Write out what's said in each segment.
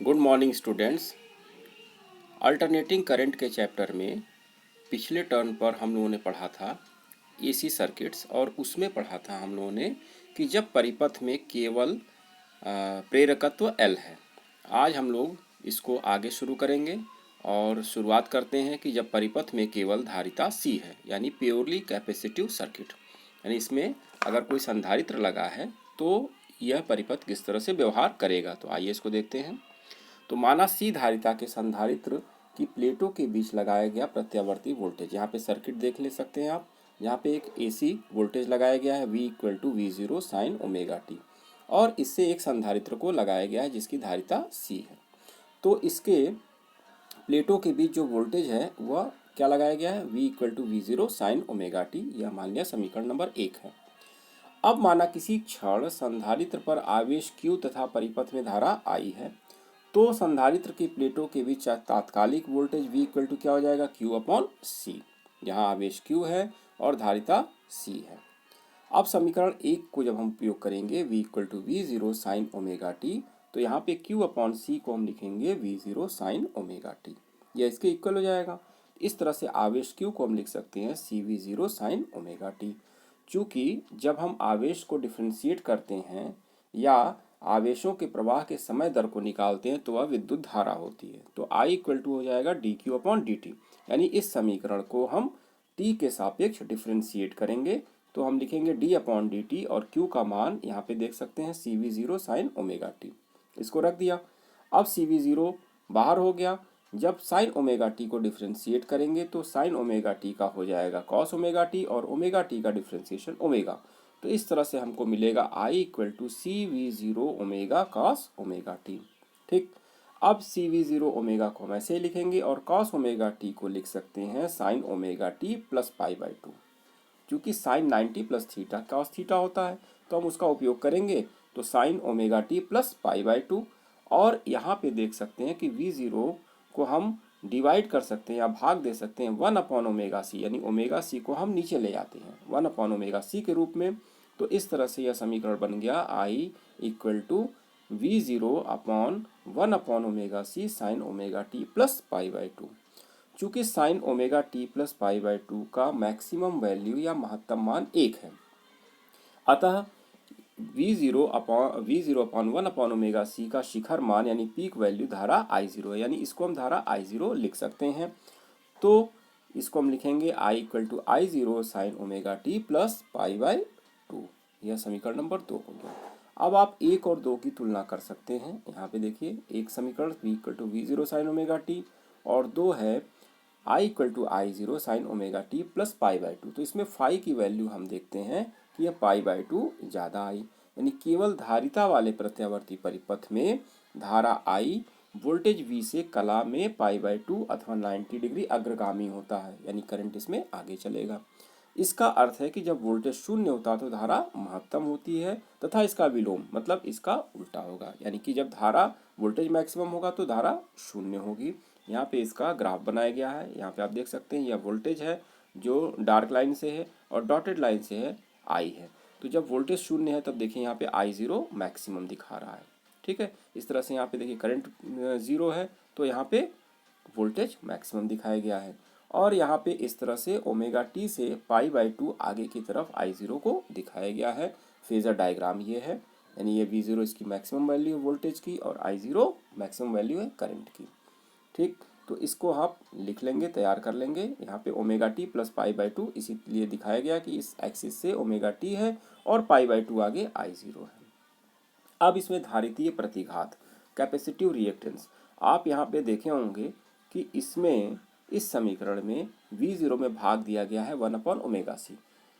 Good morning students. Alternating current के chapter में पिछले टर्न पर हम लोगों ने पढ़ा था एसी सर्किट्स, और उसमें पढ़ा था हम लोगों ने कि जब परिपथ में केवल प्रेरकत्व L है। आज हम लोग इसको आगे शुरू करेंगे और शुरुआत करते हैं कि जब परिपथ में केवल धारिता C है, यानी प्योरली कैपेसिटिव सर्किट, यानी इसमें अगर कोई संधारित्र लगा है तो यह परिपथ किस तरह से व्यवहार करेगा। तो आइए इसको देखते हैं। तो माना सी धारिता के संधारित्र की प्लेटों के बीच लगाया गया प्रत्यावर्ती वोल्टेज, यहाँ पे सर्किट देख ले सकते हैं आप। यहाँ पे एक एसी वोल्टेज लगाया गया है V = V0 sin omega T, और इससे एक संधारित्र को लगाया गया है जिसकी धारिता C है। तो इसके प्लेटों के बीच जो वोल्टेज है वह क्या लगाया गया है, V = V0 sin omega T. यह मान लिया समीकरण नंबर 1 है। अब माना किसी क्षण संधारित्र पर आवेश Q तथा परिपथ में धारा I है, तो संधारित्र की प्लेटों के बीच तात्कालिक वोल्टेज V = क्या हो जाएगा, Q/C, यहाँ आवेश Q है और धारिता C है। अब समीकरण 1 को जब हम उपयोग करेंगे V = V0 sin omega T, तो यहाँ पे Q/C को हम लिखेंगे V0 sin ओमेगा टी, यह इसके इक्वल हो जाएगा। इस तरह से आवेश Q को हम लिख सकते हैं CV0 sin ओमेगा टी। चूँकि जब हम आवेश को डिफ्रेंशिएट करते हैं या आवेशों के प्रवाह के समय दर को निकालते हैं तो वह विद्युत धारा होती है। तो I = हो जाएगा dQ/dt, यानी इस समीकरण को हम t के सापेक्ष डिफ्रेंशिएट करेंगे तो हम लिखेंगे d/dt, और Q का मान यहाँ पे देख सकते हैं CV0 sin ओमेगा टी। इसको रख दिया। अब CV0 बाहर हो गया। जब साइन ओमेगा टी को डिफ्रेंशिएट करेंगे तो साइन ओमेगा टी का हो जाएगा कॉस ओमेगा टी, और ओमेगा टी का डिफ्रेंशिएशन ओमेगा। तो इस तरह से हमको मिलेगा I = CV0 omega cos omega T. ठीक, अब CV0 ओमेगा को हम ऐसे ही लिखेंगे और कॉस ओमेगा टी को लिख सकते हैं साइन ओमेगा टी प्लस π/2। क्योंकि sine 90 plus theta cos theta होता है तो हम उसका उपयोग करेंगे, तो साइन ओमेगा टी प्लस π/2। और यहाँ पे देख सकते हैं कि V0 को हम डिवाइड कर सकते हैं या भाग दे सकते हैं 1/ωc, यानी ओमेगा सी को हम नीचे ले आते हैं 1/ωc के रूप में। तो इस तरह से यह समीकरण बन गया I = V0/1/ωc sin omega T plus π/2। चूँकि साइन ओमेगा टी प्लस π/2 का मैक्सिमम वैल्यू या महत्तम मान 1 है, अतः V0/1/ωc का शिखर मान यानी पीक वैल्यू धारा I0 है, यानी इसको हम धारा I0 लिख सकते हैं। तो इसको हम लिखेंगे I = I0 sin omega T plus π/2। यह समीकरण नंबर 2 हो गया। अब आप 1 और 2 की तुलना कर सकते हैं। यहाँ पे देखिए, एक समीकरण V = V0 sin omega T और 2 है I = I0 sin omega T plus π/2। तो इसमें फाई की वैल्यू हम देखते हैं कि यह π/2 ज़्यादा आई, यानी केवल धारिता वाले प्रत्यावर्ती परिपथ में धारा I वोल्टेज V से कला में π/2 अथवा 90 डिग्री अग्रगामी होता है, यानी करंट इसमें आगे चलेगा। इसका अर्थ है कि जब वोल्टेज शून्य होता है तो धारा महत्तम होती है, तथा इसका विलोम मतलब इसका उल्टा होगा, यानी कि जब धारा वोल्टेज मैक्सिमम होगा तो धारा शून्य होगी। यहाँ पे इसका ग्राफ बनाया गया है। यहाँ पे आप देख सकते हैं यह वोल्टेज है जो डार्क लाइन से है और डॉटेड लाइन से है I है। तो जब वोल्टेज शून्य है तब देखिए यहाँ पे I0 मैक्सिमम दिखा रहा है। ठीक है, इस तरह से यहाँ पे देखिए करंट 0 है तो यहाँ पे वोल्टेज मैक्सिमम दिखाया गया है, और यहाँ पे इस तरह से ओमेगा टी से π/2 आगे की तरफ I0 को दिखाया गया है। फेजर डायग्राम ये है, यानी ये V0 इसकी मैक्सिमम वैल्यू है वोल्टेज की और I0 मैक्सिमम वैल्यू है करंट की। ठीक, तो इसको आप लिख लेंगे, तैयार कर लेंगे। यहाँ पे ओमेगा टी प्लस π/2 इसीलिए दिखाया गया कि इस एक्सिस से ओमेगा टी है और π/2 आगे I0 है। अब इसमें धारितीय प्रतिघात कैपेसिटिव रिएक्टेंस आप यहाँ पे देखे होंगे कि इसमें इस समीकरण में V0 में भाग दिया गया है 1/ωc।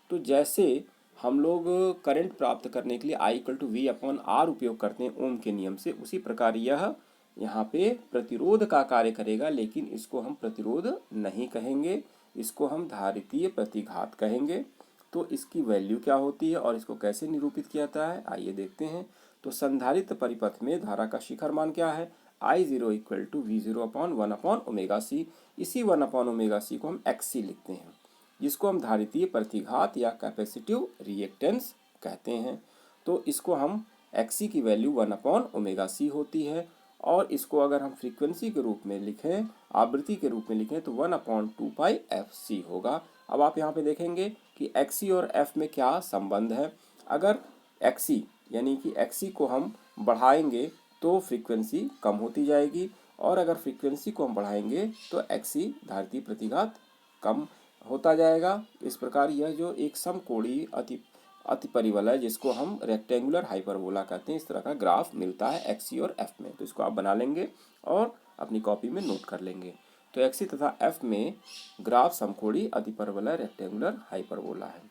तो जैसे हम लोग करंट प्राप्त करने के लिए I = V/R उपयोग करते हैं ओम के नियम से, उसी प्रकार यह यहाँ पे प्रतिरोध का कार्य करेगा, लेकिन इसको हम प्रतिरोध नहीं कहेंगे, इसको हम धारितीय प्रतिघात कहेंगे। तो इसकी वैल्यू क्या होती है और इसको कैसे निरूपित किया जाता है, आइए देखते हैं। तो संधारित्र परिपथ में धारा का शिखर मान क्या है, I0 = V0/1/ωc। इसी 1/ωc को हम XC लिखते हैं, जिसको हम धारितीय प्रतिघात या कैपेसिटिव रिएक्टेंस कहते हैं। तो इसको हम XC की वैल्यू 1/ωc होती है, और इसको अगर हम फ्रीक्वेंसी के रूप में लिखें, आवृत्ति के रूप में लिखें, तो 1/2πfc होगा। अब आप यहाँ पे देखेंगे कि एक्सी और एफ में क्या संबंध है। अगर एक्सी यानी कि एक्सी को हम बढ़ाएंगे तो फ्रीक्वेंसी कम होती जाएगी, और अगर फ्रीक्वेंसी को हम बढ़ाएंगे तो एक्सी धारितीय प्रतिघात कम होता जाएगा। इस प्रकार यह जो एक समकोणीय अति परिवलय है जिसको हम रेक्टेंगुलर हाइपरबोला कहते हैं, इस तरह का ग्राफ मिलता है एक्सी और एफ में। तो इसको आप बना लेंगे और अपनी कॉपी में नोट कर लेंगे। तो एक्सी तथा एफ में ग्राफ समकोणीय अति परिवलय रेक्टेंगुलर हाइपरबोला है।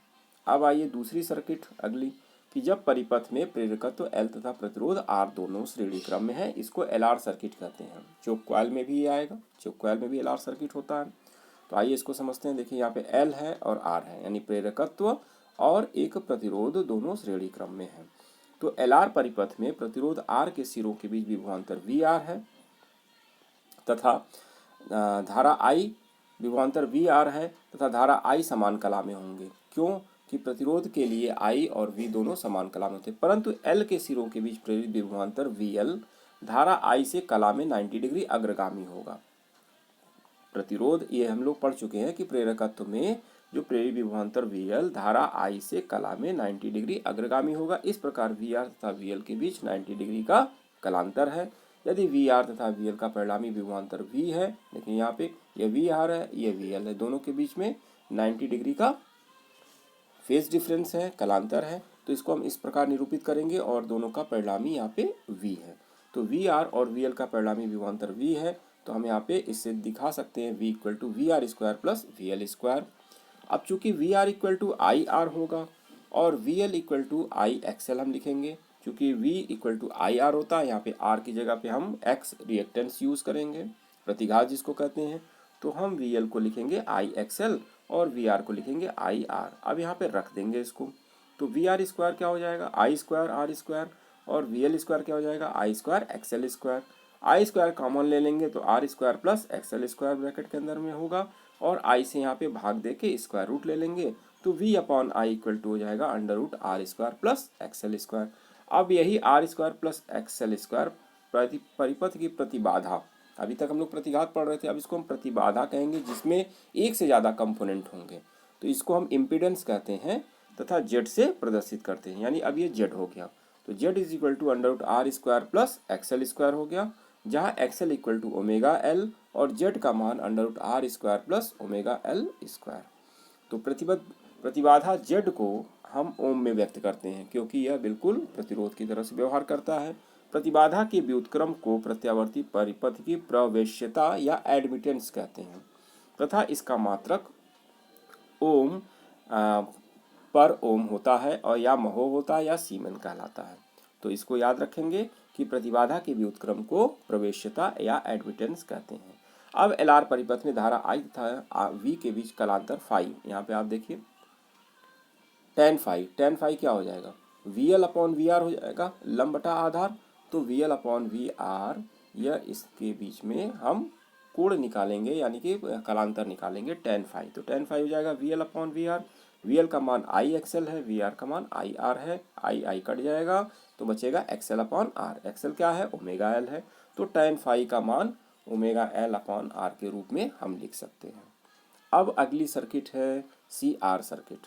अब आइए दूसरी सर्किट अगली, कि जब परिपथ में प्रेरकत्व एल तथा प्रतिरोध आर दोनों श्रेणी क्रम में है, इसको एलआर सर्किट कहते हैं। चोक कॉइल में भी ये आएगा, चोक कॉइल में भी एलआर सर्किट होता है। तो आइए इसको समझते हैं। देखिए यहाँ पे एल है और आर है, यानी प्रेरकत्व और एक प्रतिरोध दोनों श्रेणी क्रम में है। तो एलआर परिपथ में प्रतिरोध आर के सिरों के बीच विभवांतर वी आर है तथा धारा आई विभवांतर वी आर है तथा धारा आई समान कला में होंगे। क्यों? कि प्रतिरोध के लिए आई और वी दोनों समान कला में होते हैं, परंतु एल के सिरों के बीच प्रेरित विभवांतर वी एल धारा आई से कला में 90 डिग्री अग्रगामी होगा। प्रतिरोध ये हम लोग पढ़ चुके हैं कि प्रेरकत्व में जो प्रेरित विभवांतर वी एल धारा आई से कला में 90 डिग्री अग्रगामी होगा। इस प्रकार वी आर तथा वी एल के बीच 90 डिग्री का कलांतर है। यदि वी आर तथा वी एल का परिणामी विभवांतर वी है, लेकिन यहाँ पे ये वी आर है, ये वी एल है, दोनों के बीच में 90 डिग्री का फेज डिफरेंस है, कलांतर है। तो इसको हम इस प्रकार निरूपित करेंगे और दोनों का परिणामी यहाँ पे वी है। तो वी आर और वी एल का परिणामी विभवांतर वी है, तो हम यहाँ पे इससे दिखा सकते हैं v equal to V R square plus V L square. अब चूंकि V R equal to I R होगा और V L equal to I XL हम लिखेंगे, क्योंकि v equal to I R होता है, यहाँ पे r की जगह पे हम x रिएक्टेंस यूज करेंगे, प्रतिघात जिसको कहते हैं। तो हम वी एल को लिखेंगे आई एक्सएल और वी आर को लिखेंगे आई आर। अब यहाँ पे रख देंगे इसको, तो वी आर स्क्वायर क्या हो जाएगा आई स्क्वायर आर स्क्वायर, और वी एल स्क्वायर क्या हो जाएगा I square XL square. I square common ले लेंगे तो R square plus XL square bracket के अंदर में होगा, और आई से यहाँ पे भाग दे के स्क्वायर रूट ले लेंगे, तो v upon I equal to हो जाएगा under root R square plus XL square. अब यही R square plus XL square परिपथ की प्रतिबाधा, अभी तक हम लोग प्रतिघात पढ़ रहे थे, अब इसको हम प्रतिबाधा कहेंगे जिसमें एक से ज़्यादा कंपोनेंट होंगे। तो इसको हम इम्पीडेंस कहते हैं तथा जेड से प्रदर्शित करते हैं, यानी अब ये जेड हो गया। तो Z is equal to under root R square plus XL square हो गया, जहाँ XL equal to omega L और जेड का मान under root R square plus omega L square. तो प्रतिबाधा जेड को हम ओम में व्यक्त करते हैं, क्योंकि यह बिल्कुल प्रतिरोध की तरह से व्यवहार करता है। प्रतिबाधा के व्युत्क्रम को प्रत्यावर्ती परिपथ की प्रवेश्यता या एडमिटेंस कहते हैं तथा इसका मात्रक ओम पर ओम होता है और या महो होता है या सीमेन कहलाता है। तो इसको याद रखेंगे कि प्रतिबाधा के व्युत्क्रम को प्रवेश्यता या एडमिटेंस कहते हैं। अब एलआर परिपथ में धारा आई तथा वी के बीच कलांतर फाई, यहाँ पे आप देखिए टेन फाई क्या हो जाएगा V L upon V R हो जाएगा लंब बटा आधार। तो V L upon V R, यह इसके बीच में हम कोण निकालेंगे, यानी कि कलांतर निकालेंगे टेन फाई। तो टेन फाई हो जाएगा V L upon V R, V L का मान आई एक्सएल है, वी आर का मान आई आर है, आई आई कट जाएगा तो बचेगा एक्सएल अपॉन आर। एक्सएल क्या है ओमेगा एल है, तो टेन फाई का मान ओमेगा एल अपॉन आर के रूप में हम लिख सकते हैं। अब अगली सर्किट है सी आर सर्किट।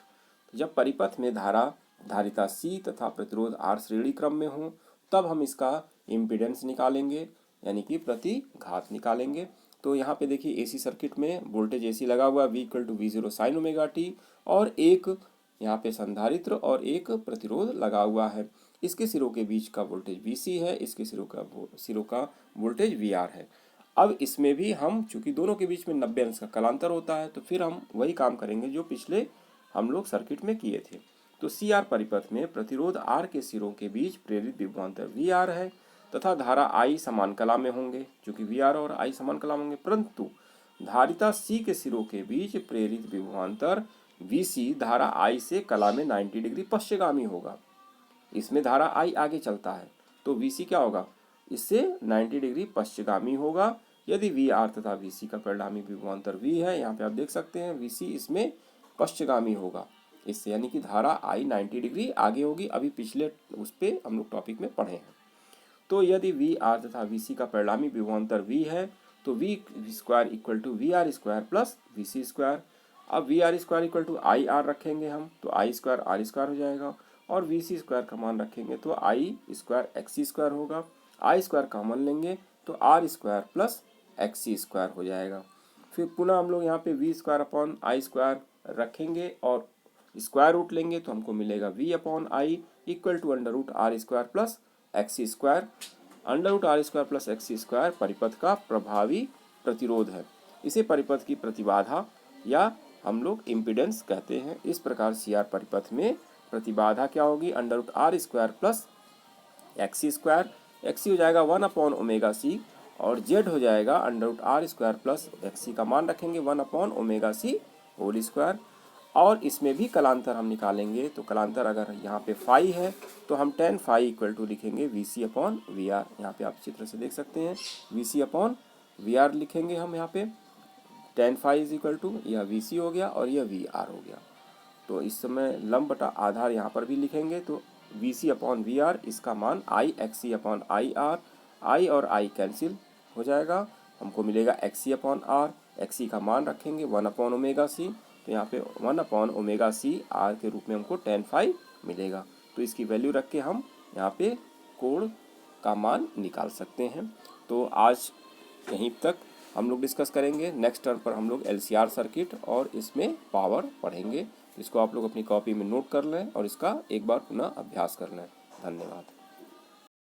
जब परिपथ में धारिता C तथा प्रतिरोध R श्रेणी क्रम में हो, तब हम इसका इम्पीडेंस निकालेंगे, यानी कि प्रतिघात निकालेंगे। तो यहाँ पे देखिए एसी सर्किट में वोल्टेज एसी लगा हुआ है v equal to V zero sine omega T, और एक यहाँ पे संधारित्र और एक प्रतिरोध लगा हुआ है। इसके सिरों के बीच का वोल्टेज VC है, इसके सिरों का वोल्टेज VR है। अब इसमें भी हम चूंकि दोनों के बीच में 90 अंश का कलांतर होता है, तो फिर हम वही काम करेंगे जो पिछले हम लोग सर्किट में किए थे। तो सी आर परिपथ में प्रतिरोध आर के सिरों के बीच प्रेरित विभवांतर वी आर है तथा धारा आई समान कला में होंगे, चूंकि वी आर और आई समान कला में होंगे, परंतु धारिता सी के सिरों के बीच प्रेरित विभवांतर वी सी धारा आई से कला में 90 डिग्री पश्चिगामी होगा। इसमें धारा आई आगे चलता है, तो वी सी क्या होगा इससे 90 डिग्री पश्चिगामी होगा। यदि वी आर तथा वी सी का परिणामी विभवांतर वी है, यहाँ पे आप देख सकते हैं वी सी इसमें पश्चिगामी होगा इससे, यानी कि धारा आई 90 डिग्री आगे होगी। अभी पिछले उस पर हम लोग टॉपिक में पढ़े हैं। तो यदि वी आर तथा वी सी का परिणामी विभवांतर वी है तो V square equal to V R square plus V C square. अब V R square equal to I R रखेंगे हम तो आई स्क्वायर आर स्क्वायर हो जाएगा, और वी सी स्क्वायर का मान रखेंगे तो I square X C square होगा। आई स्क्वायर कॉमन लेंगे तो R square plus X C square हो जाएगा। फिर पुनः हम लोग यहाँ पे V square upon I square रखेंगे और स्क्वायर रूट लेंगे तो हमको मिलेगा V upon I equal to under root R square plus X C square. Under root R square plus X C square परिपथ का प्रभावी प्रतिरोध है। इसे परिपथ की प्रतिबाधा या हम लोग इम्पिडेंस कहते हैं। इस प्रकार सी आर परिपथ में प्रतिबाधा क्या होगी, under root R square plus X C square. X C हो जाएगा 1 अपॉन ओमेगा सी और जेड हो जाएगा under root R square plus X C का मान रखेंगे 1 upon omega C whole square. और इसमें भी कलांतर हम निकालेंगे तो कलांतर अगर यहाँ पे फाई है तो हम टेन फाई इक्वल टू लिखेंगे V C upon V R. यहाँ पे आप चित्र से देख सकते हैं V C upon V R लिखेंगे हम यहाँ पे। Tan phi is equal to यह वी सी हो गया और यह वी आर हो गया। तो इस समय लंब बटा आधार यहाँ पर भी लिखेंगे तो V C upon V R, इसका मान I X C upon I R. I और आई कैंसिल हो जाएगा, हमको मिलेगा X C upon R. X C का मान रखेंगे 1 अपॉन ओमेगा सी, तो यहाँ पे 1 अपॉन ओमेगा सी आर के रूप में हमको टेन फाई मिलेगा। तो इसकी वैल्यू रख के हम यहाँ पे कोण का मान निकाल सकते हैं। तो आज यहीं तक हम लोग डिस्कस करेंगे। नेक्स्ट टर्म पर हम लोग एलसीआर सर्किट और इसमें पावर पढ़ेंगे। इसको आप लोग अपनी कॉपी में नोट कर लें और इसका एक बार पुनः अभ्यास कर लें। धन्यवाद।